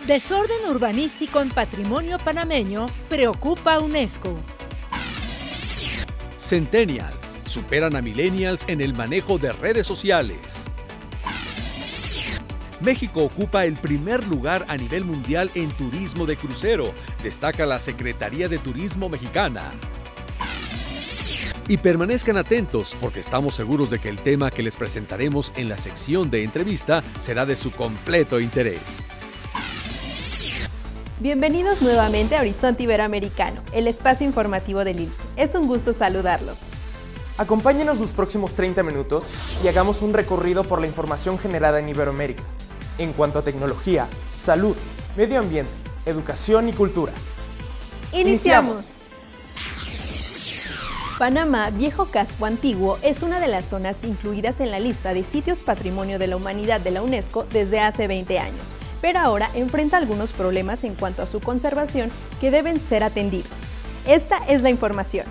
Desorden urbanístico en patrimonio panameño preocupa a UNESCO. Centennials superan a millennials en el manejo de redes sociales. México ocupa el primer lugar a nivel mundial en turismo de crucero, destaca la Secretaría de Turismo mexicana. Y permanezcan atentos porque estamos seguros de que el tema que les presentaremos en la sección de entrevista será de su completo interés. Bienvenidos nuevamente a Horizonte Iberoamericano, el espacio informativo del ILSS. Es un gusto saludarlos. Acompáñenos los próximos 30 minutos y hagamos un recorrido por la información generada en Iberoamérica, en cuanto a tecnología, salud, medio ambiente, educación y cultura. ¡Iniciamos! Panamá, Viejo Casco Antiguo, es una de las zonas incluidas en la lista de sitios Patrimonio de la Humanidad de la UNESCO desde hace 20 años. Pero ahora enfrenta algunos problemas en cuanto a su conservación que deben ser atendidos. Esta es la información.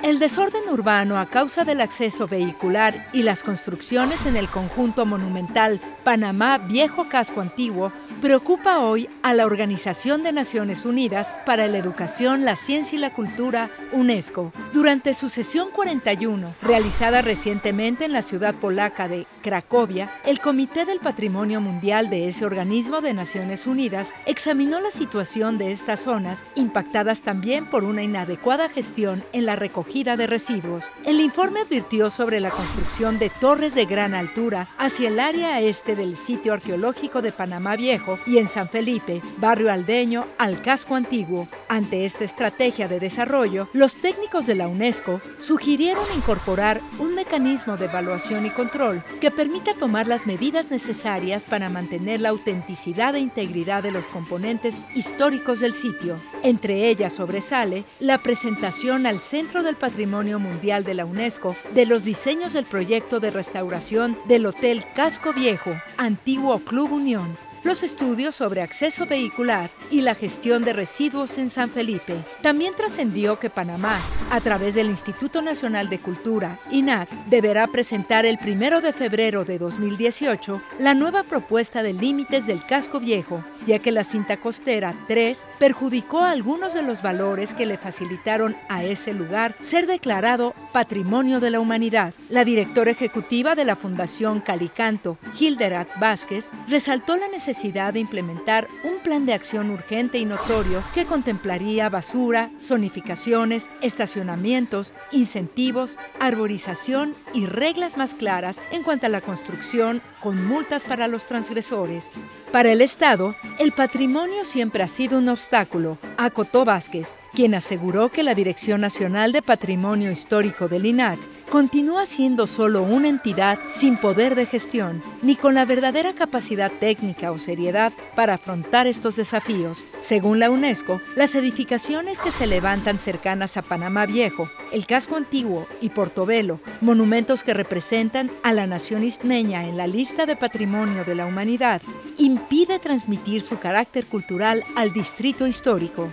El desorden urbano a causa del acceso vehicular y las construcciones en el conjunto monumental Panamá Viejo Casco Antiguo preocupa hoy a la Organización de Naciones Unidas para la Educación, la Ciencia y la Cultura, UNESCO. Durante su sesión 41, realizada recientemente en la ciudad polaca de Cracovia, el Comité del Patrimonio Mundial de ese organismo de Naciones Unidas examinó la situación de estas zonas, impactadas también por una inadecuada gestión en la recogida de residuos. El informe advirtió sobre la construcción de torres de gran altura hacia el área este del sitio arqueológico de Panamá Viejo y en San Felipe, barrio aldeño al casco antiguo. Ante esta estrategia de desarrollo, los técnicos de la UNESCO sugirieron incorporar un mecanismo de evaluación y control que permita tomar las medidas necesarias para mantener la autenticidad e integridad de los componentes históricos del sitio. Entre ellas sobresale la presentación al Centro del Patrimonio Mundial de la UNESCO de los diseños del proyecto de restauración del Hotel Casco Viejo, antiguo Club Unión, los estudios sobre acceso vehicular y la gestión de residuos en San Felipe. También trascendió que Panamá, a través del Instituto Nacional de Cultura, INAC, deberá presentar el 1 de febrero de 2018 la nueva propuesta de límites del casco viejo, ya que la cinta costera 3 perjudicó a algunos de los valores que le facilitaron a ese lugar ser declarado Patrimonio de la Humanidad. La directora ejecutiva de la Fundación Calicanto, Hilderat Vázquez, resaltó la necesidad de implementar un plan de acción urgente y notorio que contemplaría basura, zonificaciones, estacionamientos, incentivos, arborización y reglas más claras en cuanto a la construcción, con multas para los transgresores. Para el Estado, el patrimonio siempre ha sido un obstáculo, acotó Vázquez, quien aseguró que la Dirección Nacional de Patrimonio Histórico del INAC continúa siendo solo una entidad sin poder de gestión, ni con la verdadera capacidad técnica o seriedad para afrontar estos desafíos. Según la UNESCO, las edificaciones que se levantan cercanas a Panamá Viejo, el Casco Antiguo y Portobelo, monumentos que representan a la nación isleña en la lista de Patrimonio de la Humanidad, impide transmitir su carácter cultural al distrito histórico.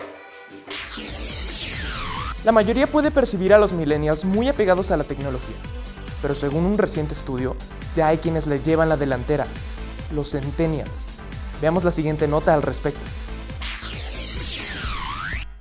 La mayoría puede percibir a los millennials muy apegados a la tecnología, pero según un reciente estudio, ya hay quienes les llevan la delantera, los centennials. Veamos la siguiente nota al respecto.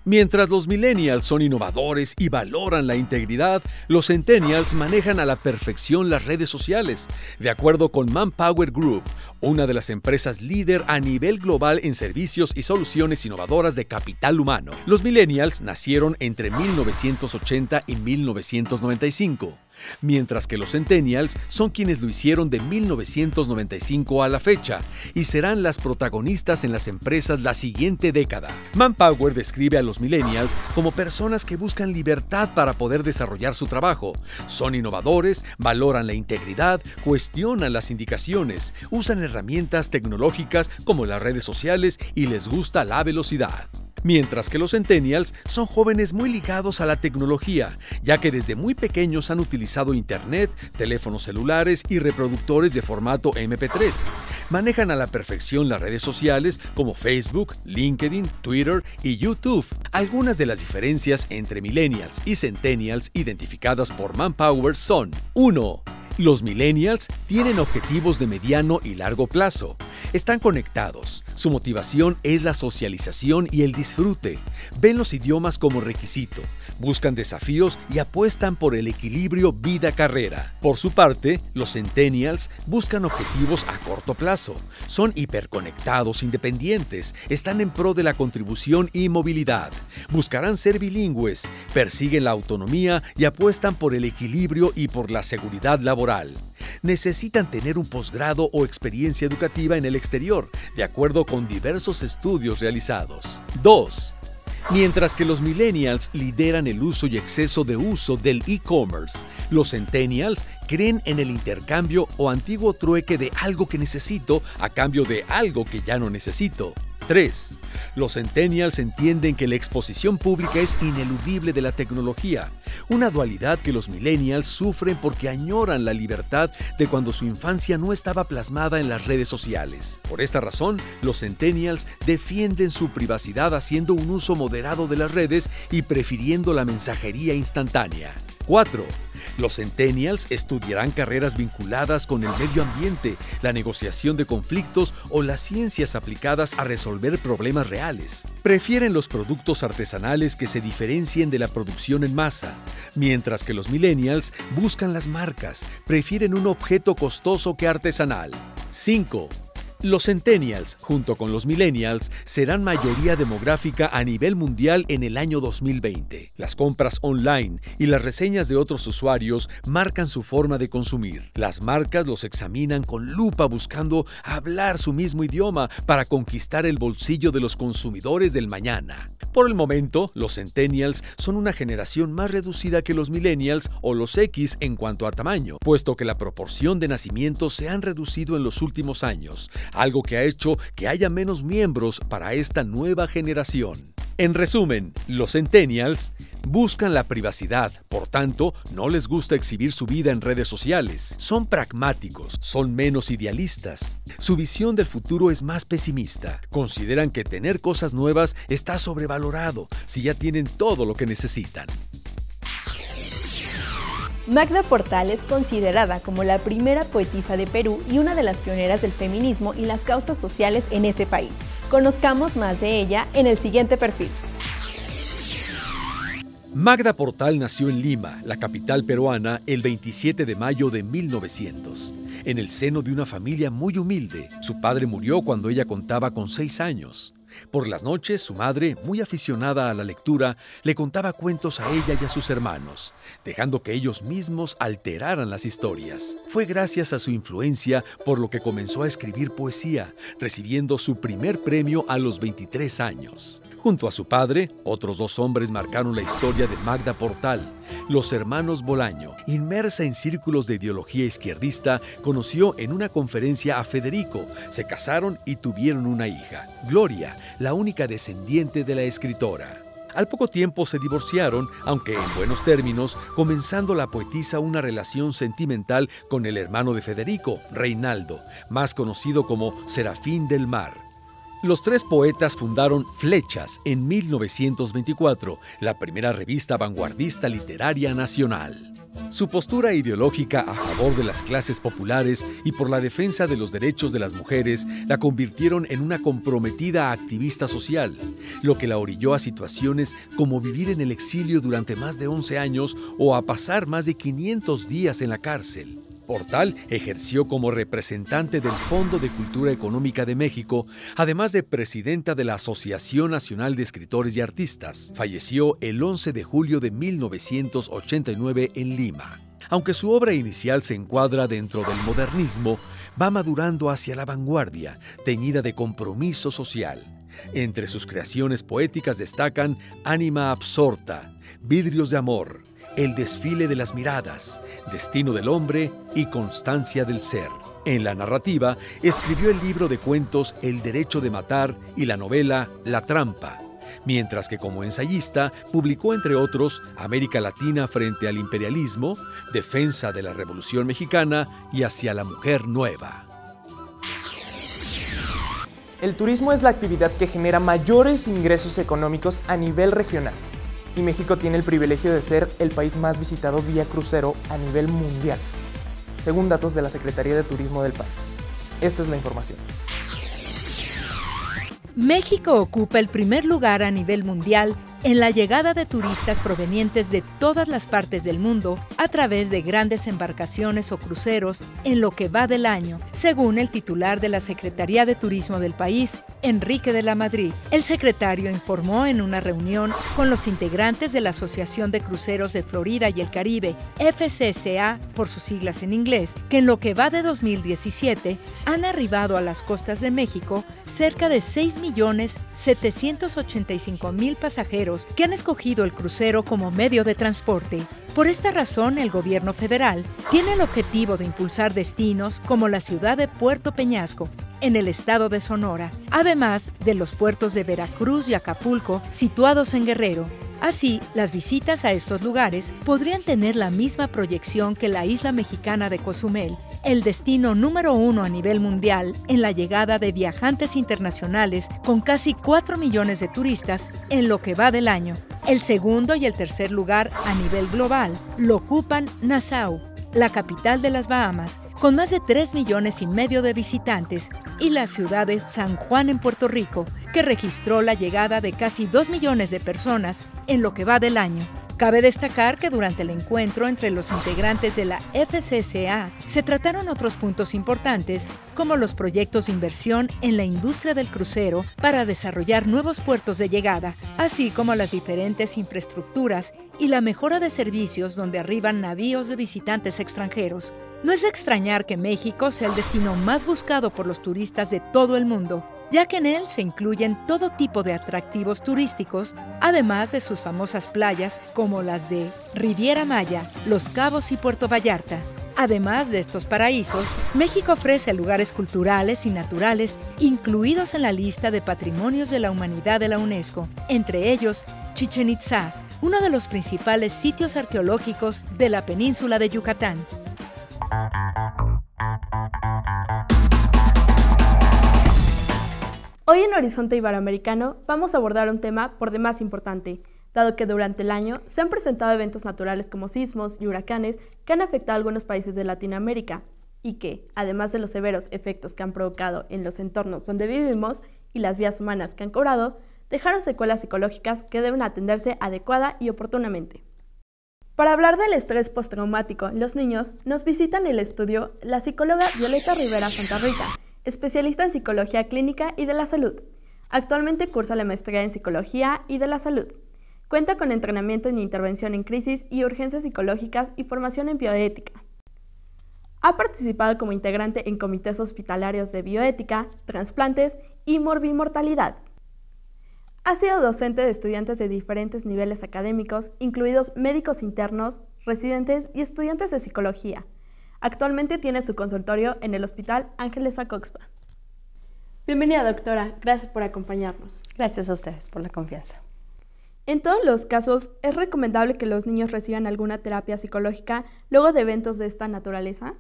Mientras los millennials son innovadores y valoran la integridad, los centennials manejan a la perfección las redes sociales. De acuerdo con Manpower Group, una de las empresas líder a nivel global en servicios y soluciones innovadoras de capital humano, los millennials nacieron entre 1980 y 1995. Mientras que los centennials son quienes lo hicieron de 1995 a la fecha y serán las protagonistas en las empresas la siguiente década. Manpower describe a los millennials como personas que buscan libertad para poder desarrollar su trabajo. Son innovadores, valoran la integridad, cuestionan las indicaciones, usan herramientas tecnológicas como las redes sociales y les gusta la velocidad. Mientras que los centennials son jóvenes muy ligados a la tecnología, ya que desde muy pequeños han utilizado internet, teléfonos celulares y reproductores de formato MP3. Manejan a la perfección las redes sociales como Facebook, LinkedIn, Twitter y YouTube. Algunas de las diferencias entre millennials y centennials identificadas por Manpower son: 1. Los millennials tienen objetivos de mediano y largo plazo. Están conectados. Su motivación es la socialización y el disfrute. Ven los idiomas como requisito. Buscan desafíos y apuestan por el equilibrio vida-carrera. Por su parte, los centennials buscan objetivos a corto plazo. Son hiperconectados, independientes, están en pro de la contribución y movilidad. Buscarán ser bilingües, persiguen la autonomía y apuestan por el equilibrio y por la seguridad laboral. Necesitan tener un posgrado o experiencia educativa en el exterior, de acuerdo con diversos estudios realizados. 2. Mientras que los millennials lideran el uso y exceso de uso del e-commerce, los centennials creen en el intercambio o antiguo trueque de algo que necesito a cambio de algo que ya no necesito. 3. Los centennials entienden que la exposición pública es ineludible de la tecnología, una dualidad que los millennials sufren porque añoran la libertad de cuando su infancia no estaba plasmada en las redes sociales. Por esta razón, los centennials defienden su privacidad haciendo un uso moderado de las redes y prefiriendo la mensajería instantánea. 4. Los centennials estudiarán carreras vinculadas con el medio ambiente, la negociación de conflictos o las ciencias aplicadas a resolver problemas reales. Prefieren los productos artesanales que se diferencien de la producción en masa, mientras que los millennials buscan las marcas, prefieren un objeto costoso que artesanal. 5. Los centennials, junto con los millennials, serán mayoría demográfica a nivel mundial en el año 2020. Las compras online y las reseñas de otros usuarios marcan su forma de consumir. Las marcas los examinan con lupa buscando hablar su mismo idioma para conquistar el bolsillo de los consumidores del mañana. Por el momento, los centennials son una generación más reducida que los millennials o los X en cuanto a tamaño, puesto que la proporción de nacimientos se han reducido en los últimos años, algo que ha hecho que haya menos miembros para esta nueva generación. En resumen, los centennials buscan la privacidad, por tanto, no les gusta exhibir su vida en redes sociales. Son pragmáticos, son menos idealistas. Su visión del futuro es más pesimista. Consideran que tener cosas nuevas está sobrevalorado si ya tienen todo lo que necesitan. Magda Portal es considerada como la primera poetisa de Perú y una de las pioneras del feminismo y las causas sociales en ese país. Conozcamos más de ella en el siguiente perfil. Magda Portal nació en Lima, la capital peruana, el 27 de mayo de 1900, en el seno de una familia muy humilde. Su padre murió cuando ella contaba con 6 años. Por las noches, su madre, muy aficionada a la lectura, le contaba cuentos a ella y a sus hermanos, dejando que ellos mismos alteraran las historias. Fue gracias a su influencia por lo que comenzó a escribir poesía, recibiendo su primer premio a los 23 años. Junto a su padre, otros 2 hombres marcaron la historia de Magda Portal. Los hermanos Bolaño, inmersa en círculos de ideología izquierdista, conoció en una conferencia a Federico, se casaron y tuvieron una hija, Gloria, la única descendiente de la escritora. Al poco tiempo se divorciaron, aunque en buenos términos, comenzando la poetisa una relación sentimental con el hermano de Federico, Reinaldo, más conocido como Serafín del Mar. Los 3 poetas fundaron Flechas en 1924, la primera revista vanguardista literaria nacional. Su postura ideológica a favor de las clases populares y por la defensa de los derechos de las mujeres la convirtieron en una comprometida activista social, lo que la orilló a situaciones como vivir en el exilio durante más de 11 años o a pasar más de 500 días en la cárcel. Portal ejerció como representante del Fondo de Cultura Económica de México, además de presidenta de la Asociación Nacional de Escritores y Artistas. Falleció el 11 de julio de 1989 en Lima. Aunque su obra inicial se encuadra dentro del modernismo, va madurando hacia la vanguardia, teñida de compromiso social. Entre sus creaciones poéticas destacan Ánima absorta, Vidrios de amor, El desfile de las miradas, Destino del hombre y Constancia del ser. En la narrativa, escribió el libro de cuentos El derecho de matar y la novela La trampa, mientras que como ensayista publicó entre otros América Latina frente al imperialismo, Defensa de la Revolución Mexicana y Hacia la mujer nueva. El turismo es la actividad que genera mayores ingresos económicos a nivel regional. Y México tiene el privilegio de ser el país más visitado vía crucero a nivel mundial, según datos de la Secretaría de Turismo del país. Esta es la información. México ocupa el primer lugar a nivel mundial en la llegada de turistas provenientes de todas las partes del mundo a través de grandes embarcaciones o cruceros en lo que va del año, según el titular de la Secretaría de Turismo del país, Enrique de la Madrid. El secretario informó en una reunión con los integrantes de la Asociación de Cruceros de Florida y el Caribe, FCCA por sus siglas en inglés, que en lo que va de 2017 han arribado a las costas de México cerca de 6.785.000 pasajeros que han escogido el crucero como medio de transporte. Por esta razón, el gobierno federal tiene el objetivo de impulsar destinos como la ciudad de Puerto Peñasco, en el estado de Sonora, además de los puertos de Veracruz y Acapulco, situados en Guerrero. Así, las visitas a estos lugares podrían tener la misma proyección que la isla mexicana de Cozumel, el destino número 1 a nivel mundial en la llegada de viajantes internacionales, con casi 4 millones de turistas en lo que va del año. El segundo y el tercer lugar a nivel global lo ocupan Nassau, la capital de las Bahamas, con más de 3,5 millones de visitantes, y la ciudad de San Juan en Puerto Rico, que registró la llegada de casi 2 millones de personas en lo que va del año. Cabe destacar que durante el encuentro entre los integrantes de la FCCA se trataron otros puntos importantes, como los proyectos de inversión en la industria del crucero para desarrollar nuevos puertos de llegada, así como las diferentes infraestructuras y la mejora de servicios donde arriban navíos de visitantes extranjeros. No es de extrañar que México sea el destino más buscado por los turistas de todo el mundo, ya que en él se incluyen todo tipo de atractivos turísticos, además de sus famosas playas como las de Riviera Maya, Los Cabos y Puerto Vallarta. Además de estos paraísos, México ofrece lugares culturales y naturales incluidos en la lista de Patrimonios de la Humanidad de la UNESCO, entre ellos Chichén Itzá, uno de los principales sitios arqueológicos de la península de Yucatán. Hoy en Horizonte Iberoamericano vamos a abordar un tema por demás importante, dado que durante el año se han presentado eventos naturales como sismos y huracanes que han afectado a algunos países de Latinoamérica y que, además de los severos efectos que han provocado en los entornos donde vivimos y las vidas humanas que han cobrado, dejaron secuelas psicológicas que deben atenderse adecuada y oportunamente. Para hablar del estrés postraumático en los niños, nos visita en el estudio la psicóloga Violeta Rivera Santarrita, especialista en Psicología Clínica y de la Salud. Actualmente cursa la maestría en Psicología y de la Salud. Cuenta con entrenamiento en intervención en crisis y urgencias psicológicas y formación en bioética. Ha participado como integrante en comités hospitalarios de bioética, trasplantes y morbimortalidad. Ha sido docente de estudiantes de diferentes niveles académicos, incluidos médicos internos, residentes y estudiantes de psicología. Actualmente tiene su consultorio en el Hospital Ángeles Acoxpa. Bienvenida, doctora. Gracias por acompañarnos. Gracias a ustedes por la confianza. En todos los casos, ¿es recomendable que los niños reciban alguna terapia psicológica luego de eventos de esta naturaleza?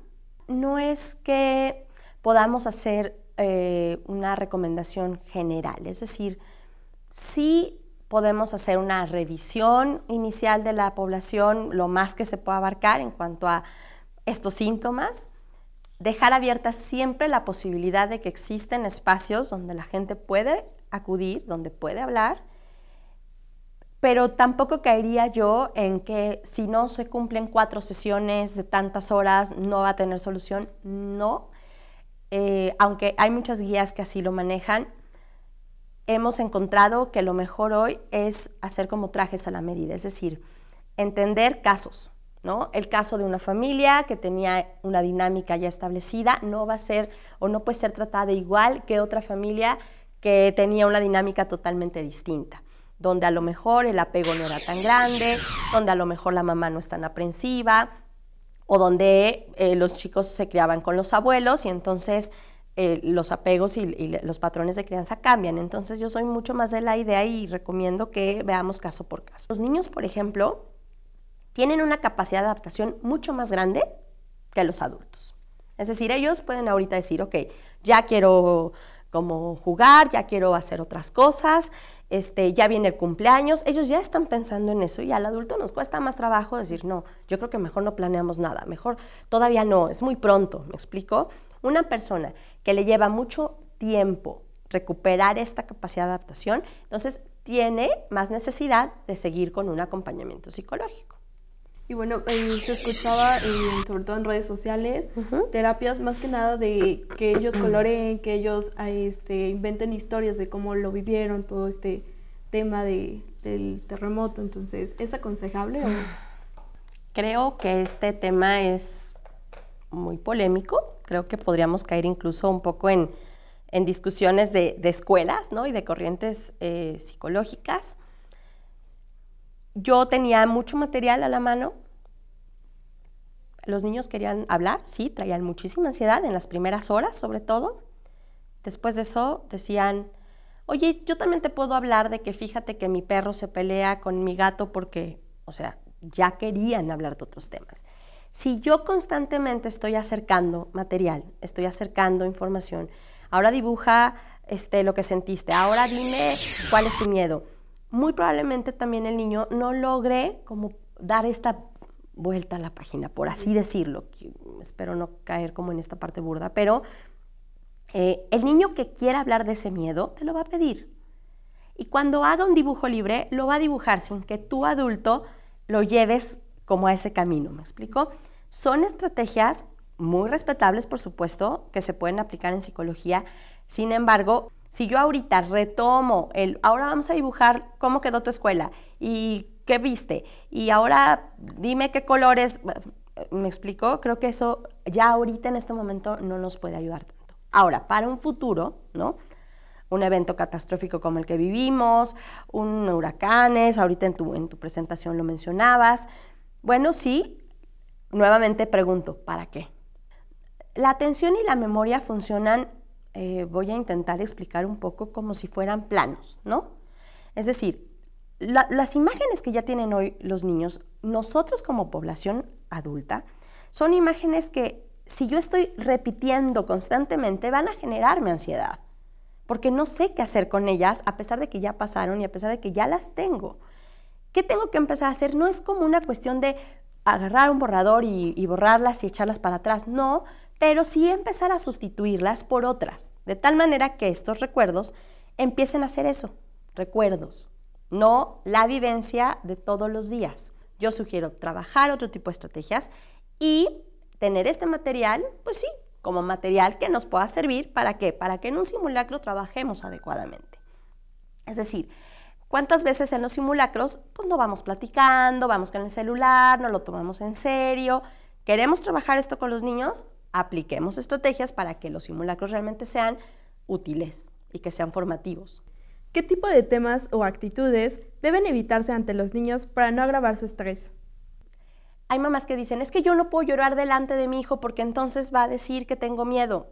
No es que podamos hacer una recomendación general, es decir, sí podemos hacer una revisión inicial de la población, lo más que se pueda abarcar en cuanto a estos síntomas, dejar abierta siempre la posibilidad de que existen espacios donde la gente puede acudir, donde puede hablar, pero tampoco caería yo en que si no se cumplen 4 sesiones de tantas horas no va a tener solución. No, aunque hay muchas guías que así lo manejan, hemos encontrado que lo mejor hoy es hacer como trajes a la medida, es decir, entender casos, ¿no? El caso de una familia que tenía una dinámica ya establecida no va a ser o no puede ser tratada igual que otra familia que tenía una dinámica totalmente distinta, donde a lo mejor el apego no era tan grande, donde a lo mejor la mamá no es tan aprensiva, o donde los chicos se criaban con los abuelos y entonces los apegos y los patrones de crianza cambian. Entonces yo soy mucho más de la idea y recomiendo que veamos caso por caso. Los niños, por ejemplo, tienen una capacidad de adaptación mucho más grande que los adultos. Es decir, ellos pueden ahorita decir, ok, ya quiero como jugar, ya quiero hacer otras cosas, ya viene el cumpleaños, ellos ya están pensando en eso y al adulto nos cuesta más trabajo decir, no, yo creo que mejor no planeamos nada, mejor todavía no, es muy pronto, ¿me explico? Una persona que le lleva mucho tiempo recuperar esta capacidad de adaptación, entonces tiene más necesidad de seguir con un acompañamiento psicológico. Y bueno, se escuchaba, sobre todo en redes sociales, terapias más que nada de que ellos coloreen, que ellos inventen historias de cómo lo vivieron, todo este tema del terremoto. Entonces, ¿es aconsejable o...? Creo que este tema es muy polémico. Creo que podríamos caer incluso un poco en discusiones de escuelas, ¿no? Y de corrientes psicológicas. Yo tenía mucho material a la mano. Los niños querían hablar, sí, traían muchísima ansiedad en las primeras horas, sobre todo. Después de eso decían, oye, yo también te puedo hablar de que fíjate que mi perro se pelea con mi gato porque, o sea, ya querían hablar de otros temas. Si yo constantemente estoy acercando material, estoy acercando información, ahora dibuja lo que sentiste, ahora dime cuál es tu miedo, muy probablemente también el niño no logre como dar esta vuelta a la página, por así decirlo. Espero no caer como en esta parte burda, pero el niño que quiera hablar de ese miedo te lo va a pedir. Y cuando haga un dibujo libre, lo va a dibujar sin que tú, adulto, lo lleves como a ese camino, ¿me explico? Son estrategias muy respetables, por supuesto, que se pueden aplicar en psicología. Sin embargo, si yo ahorita retomo ahora vamos a dibujar cómo quedó tu escuela y qué viste, y ahora dime qué colores, ¿me explico? Creo que eso ya ahorita en este momento no nos puede ayudar tanto. Ahora, para un futuro, ¿no? Un evento catastrófico como el que vivimos, huracanes, ahorita en tu presentación lo mencionabas. Bueno, sí, nuevamente pregunto, ¿para qué? La atención y la memoria funcionan, voy a intentar explicar un poco como si fueran planos, ¿no? Es decir, las imágenes que ya tienen hoy los niños, nosotros como población adulta, son imágenes que si yo estoy repitiendo constantemente van a generarme ansiedad, porque no sé qué hacer con ellas a pesar de que ya pasaron y a pesar de que ya las tengo. ¿Qué tengo que empezar a hacer? No es como una cuestión de agarrar un borrador y borrarlas y echarlas para atrás, no, pero sí empezar a sustituirlas por otras, de tal manera que estos recuerdos empiecen a ser eso, recuerdos, no la vivencia de todos los días. Yo sugiero trabajar otro tipo de estrategias y tener este material, pues sí, como material que nos pueda servir, ¿para qué? Para que en un simulacro trabajemos adecuadamente. Es decir, ¿cuántas veces en los simulacros pues no vamos platicando, vamos con el celular, no lo tomamos en serio? ¿Queremos trabajar esto con los niños? Apliquemos estrategias para que los simulacros realmente sean útiles y que sean formativos. ¿Qué tipo de temas o actitudes deben evitarse ante los niños para no agravar su estrés? Hay mamás que dicen, es que yo no puedo llorar delante de mi hijo porque entonces va a decir que tengo miedo.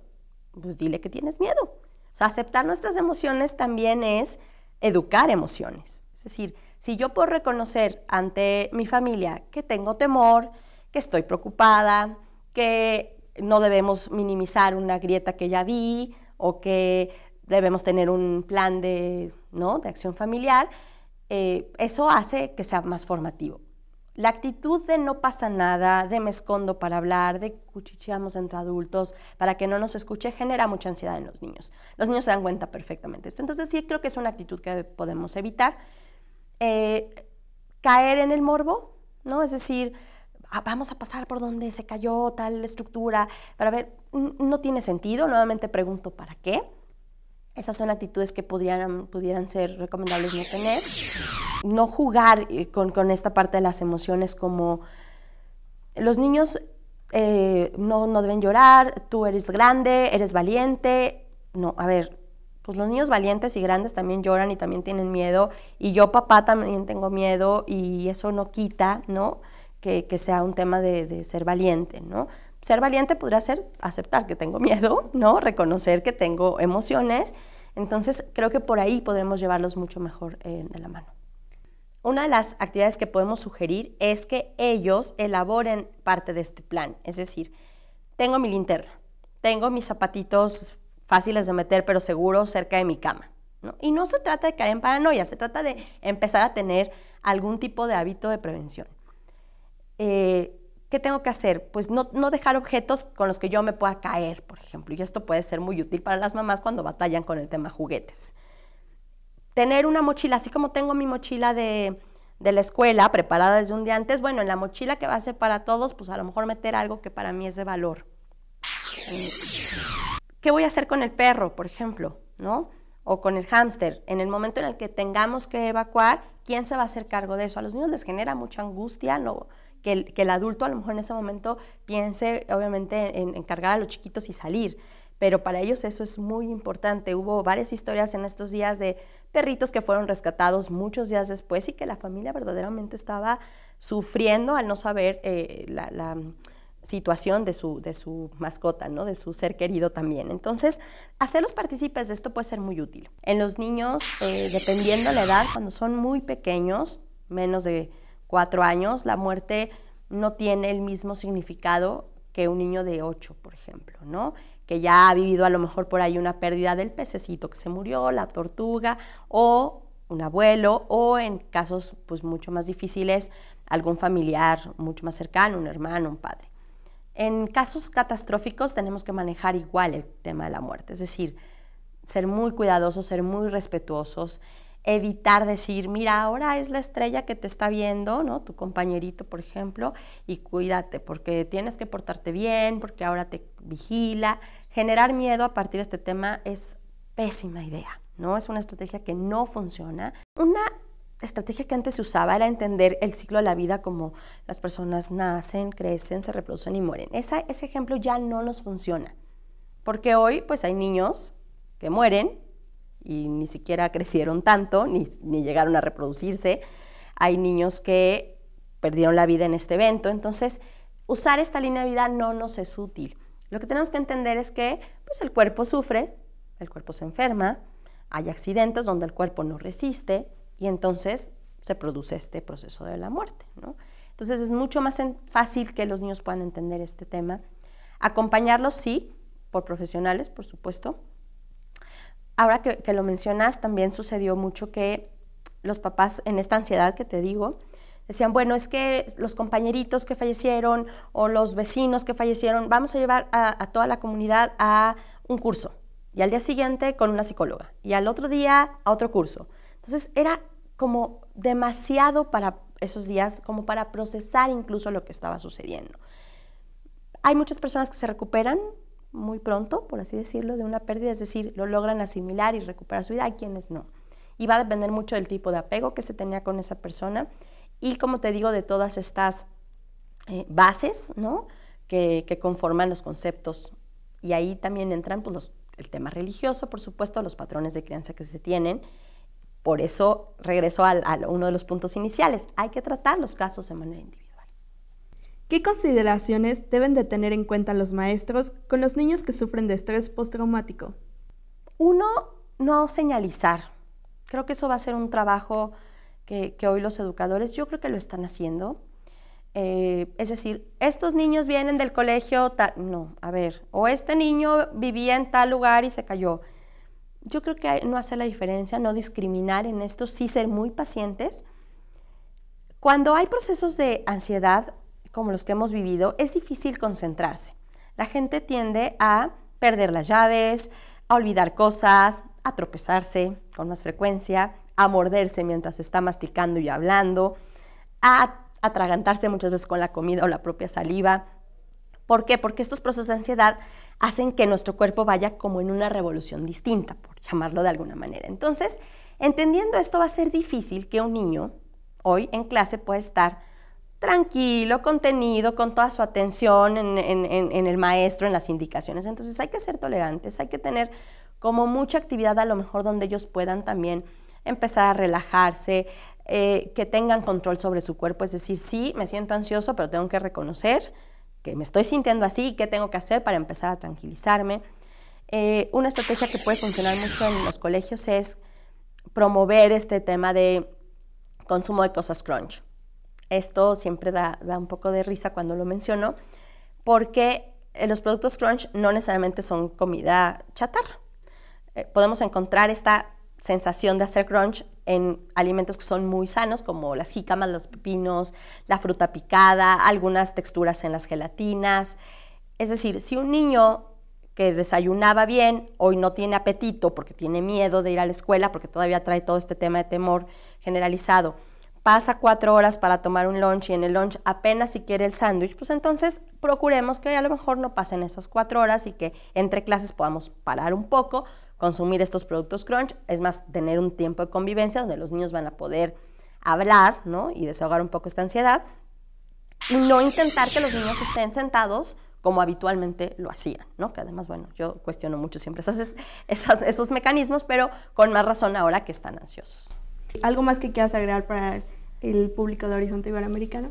Pues dile que tienes miedo. O sea, aceptar nuestras emociones también es educar emociones. Es decir, si yo puedo reconocer ante mi familia que tengo temor, que estoy preocupada, que no debemos minimizar una grieta que ya vi o que debemos tener un plan de acción familiar, eso hace que sea más formativo. La actitud de no pasa nada, de me escondo para hablar, de cuchicheamos entre adultos para que no nos escuche, genera mucha ansiedad en los niños. Los niños se dan cuenta perfectamente de esto. Entonces sí creo que es una actitud que podemos evitar. Caer en el morbo, ¿no? Es decir, vamos a pasar por donde se cayó tal estructura, para ver, no tiene sentido. Nuevamente pregunto, ¿para qué? Esas son actitudes que pudieran ser recomendables no tener. No jugar con esta parte de las emociones como los niños no deben llorar, tú eres grande, eres valiente. No, a ver, pues los niños valientes y grandes también lloran y también tienen miedo, y yo, papá, también tengo miedo, y eso no quita, ¿no?, que sea un tema de ser valiente, ¿no? Ser valiente podría ser aceptar que tengo miedo, ¿no?, reconocer que tengo emociones. Entonces creo que por ahí podremos llevarlos mucho mejor de la mano. Una de las actividades que podemos sugerir es que ellos elaboren parte de este plan. Es decir, tengo mi linterna, tengo mis zapatitos fáciles de meter pero seguros cerca de mi cama, ¿no? Y no se trata de caer en paranoia, se trata de empezar a tener algún tipo de hábito de prevención. ¿qué tengo que hacer? Pues no dejar objetos con los que yo me pueda caer, por ejemplo, y esto puede ser muy útil para las mamás cuando batallan con el tema juguetes. Tener una mochila, así como tengo mi mochila de la escuela preparada desde un día antes, bueno, en la mochila que va a ser para todos, pues a lo mejor meter algo que para mí es de valor. ¿Qué voy a hacer con el perro, por ejemplo, ¿no? O con el hámster? En el momento en el que tengamos que evacuar, ¿quién se va a hacer cargo de eso? A los niños les genera mucha angustia, ¿no? Que el adulto a lo mejor en ese momento piense, obviamente, en cargar a los chiquitos y salir. Pero para ellos eso es muy importante. Hubo varias historias en estos días de perritos que fueron rescatados muchos días después y que la familia verdaderamente estaba sufriendo al no saber la situación de su mascota, ¿no? De su ser querido también. Entonces, hacerlos partícipes de esto puede ser muy útil. En los niños, dependiendo la edad, cuando son muy pequeños, menos de 4 años, la muerte no tiene el mismo significado que un niño de 8, por ejemplo, ¿no? Que ya ha vivido a lo mejor por ahí una pérdida del pececito que se murió, la tortuga, o un abuelo, o en casos pues mucho más difíciles, algún familiar mucho más cercano, un hermano, un padre. En casos catastróficos tenemos que manejar igual el tema de la muerte, es decir, ser muy cuidadosos, ser muy respetuosos, evitar decir, mira, ahora es la estrella que te está viendo, ¿no? Tu compañerito, por ejemplo, y cuídate, porque tienes que portarte bien, porque ahora te vigila. Generar miedo a partir de este tema es pésima idea, ¿no? Es una estrategia que no funciona. Una estrategia que antes se usaba era entender el ciclo de la vida como las personas nacen, crecen, se reproducen y mueren. Ese ejemplo ya no nos funciona, porque hoy pues hay niños que mueren y ni siquiera crecieron tanto, ni llegaron a reproducirse. Hay niños que perdieron la vida en este evento. Entonces, usar esta línea de vida no nos es útil. Lo que tenemos que entender es que pues, el cuerpo sufre, el cuerpo se enferma, hay accidentes donde el cuerpo no resiste y entonces se produce este proceso de la muerte, ¿no? Entonces, es mucho más fácil que los niños puedan entender este tema. Acompañarlos, sí, por profesionales, por supuesto. Ahora que lo mencionas, también sucedió mucho que los papás, en esta ansiedad que te digo, decían, bueno, es que los compañeritos que fallecieron o los vecinos que fallecieron, vamos a llevar a toda la comunidad a un curso. Y al día siguiente con una psicóloga. Y al otro día a otro curso. Entonces, era como demasiado para esos días, como para procesar incluso lo que estaba sucediendo. Hay muchas personas que se recuperan muy pronto, por así decirlo, de una pérdida, es decir, lo logran asimilar y recuperar su vida, hay quienes no. Y va a depender mucho del tipo de apego que se tenía con esa persona y, como te digo, de todas estas bases, ¿no? que conforman los conceptos. Y ahí también entran pues, el tema religioso, por supuesto, los patrones de crianza que se tienen. Por eso regreso a uno de los puntos iniciales. Hay que tratar los casos de manera individual. ¿Qué consideraciones deben de tener en cuenta los maestros con los niños que sufren de estrés postraumático? Uno, no señalizar. Creo que eso va a ser un trabajo que hoy los educadores, yo creo que lo están haciendo. Es decir, estos niños vienen del colegio, no, a ver, o este niño vivía en tal lugar y se cayó. Yo creo que no hacer la diferencia, no discriminar en esto, sí ser muy pacientes. Cuando hay procesos de ansiedad, como los que hemos vivido, es difícil concentrarse. La gente tiende a perder las llaves, a olvidar cosas, a tropezarse con más frecuencia, a morderse mientras está masticando y hablando, a atragantarse muchas veces con la comida o la propia saliva. ¿Por qué? Porque estos procesos de ansiedad hacen que nuestro cuerpo vaya como en una revolución distinta, por llamarlo de alguna manera. Entonces, entendiendo esto, va a ser difícil que un niño hoy en clase pueda estar tranquilo, contenido, con toda su atención en el maestro, en las indicaciones. Entonces hay que ser tolerantes, hay que tener como mucha actividad a lo mejor donde ellos puedan también empezar a relajarse, que tengan control sobre su cuerpo, es decir, sí, me siento ansioso, pero tengo que reconocer que me estoy sintiendo así y qué tengo que hacer para empezar a tranquilizarme. Una estrategia que puede funcionar mucho en los colegios es promover este tema de consumo de cosas crunch. Esto siempre da un poco de risa cuando lo menciono, porque los productos crunch no necesariamente son comida chatarra. Podemos encontrar esta sensación de hacer crunch en alimentos que son muy sanos, como las jícamas, los pepinos, la fruta picada, algunas texturas en las gelatinas. Es decir, si un niño que desayunaba bien, hoy no tiene apetito porque tiene miedo de ir a la escuela, porque todavía trae todo este tema de temor generalizado, pasa 4 horas para tomar un lunch y en el lunch apenas si quiere el sándwich, pues entonces procuremos que a lo mejor no pasen esas 4 horas y que entre clases podamos parar un poco, consumir estos productos crunch, es más, tener un tiempo de convivencia donde los niños van a poder hablar, ¿no? Y desahogar un poco esta ansiedad, y no intentar que los niños estén sentados como habitualmente lo hacían, ¿no? Que además, bueno, yo cuestiono mucho siempre esos mecanismos, pero con más razón ahora que están ansiosos. ¿Algo más que quieras agregar para el público de Horizonte Iberoamericano?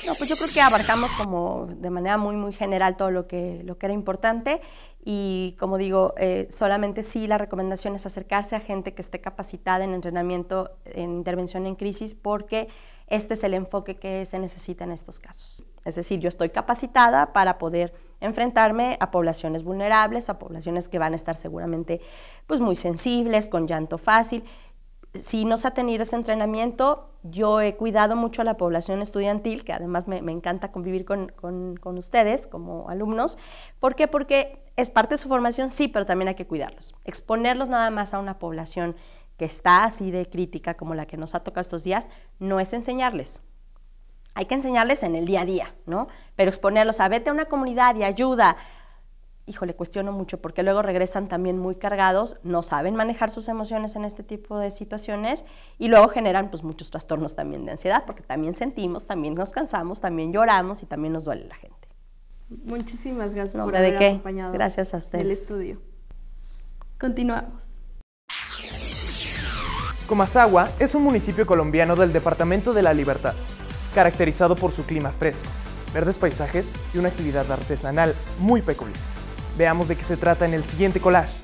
No, pues yo creo que abarcamos como de manera muy general todo lo que era importante y como digo, solamente sí la recomendación es acercarse a gente que esté capacitada en entrenamiento en intervención en crisis porque este es el enfoque que se necesita en estos casos. Es decir, yo estoy capacitada para poder enfrentarme a poblaciones vulnerables, a poblaciones que van a estar seguramente pues, muy sensibles, con llanto fácil. Si no se ha tenido ese entrenamiento, yo he cuidado mucho a la población estudiantil, que además me encanta convivir con ustedes como alumnos. ¿Por qué? Porque es parte de su formación, sí, pero también hay que cuidarlos. Exponerlos nada más a una población que está así de crítica como la que nos ha tocado estos días, no es enseñarles. Hay que enseñarles en el día a día, ¿no? Pero exponerlos a vete a una comunidad y ayuda. Híjole, cuestiono mucho porque luego regresan también muy cargados, no saben manejar sus emociones en este tipo de situaciones y luego generan pues muchos trastornos también de ansiedad porque también sentimos, también nos cansamos, también lloramos y también nos duele la gente. Muchísimas gracias por haber acompañado. Gracias a ustedes. El estudio. Continuamos. Comasagua es un municipio colombiano del departamento de La Libertad, caracterizado por su clima fresco, verdes paisajes y una actividad artesanal muy peculiar. Veamos de qué se trata en el siguiente collage.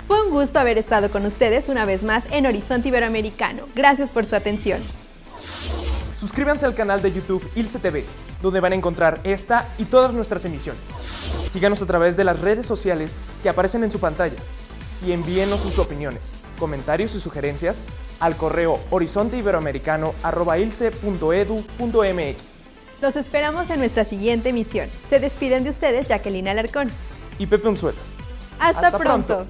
Fue un gusto haber estado con ustedes una vez más en Horizonte Iberoamericano. Gracias por su atención. Suscríbanse al canal de YouTube ILCE TV, donde van a encontrar esta y todas nuestras emisiones. Síganos a través de las redes sociales que aparecen en su pantalla y envíenos sus opiniones, comentarios y sugerencias al correo horizonteiberoamericano@ilce.edu.mx. Los esperamos en nuestra siguiente emisión. Se despiden de ustedes Jacqueline Alarcón y Pepe Unzueta. Hasta pronto.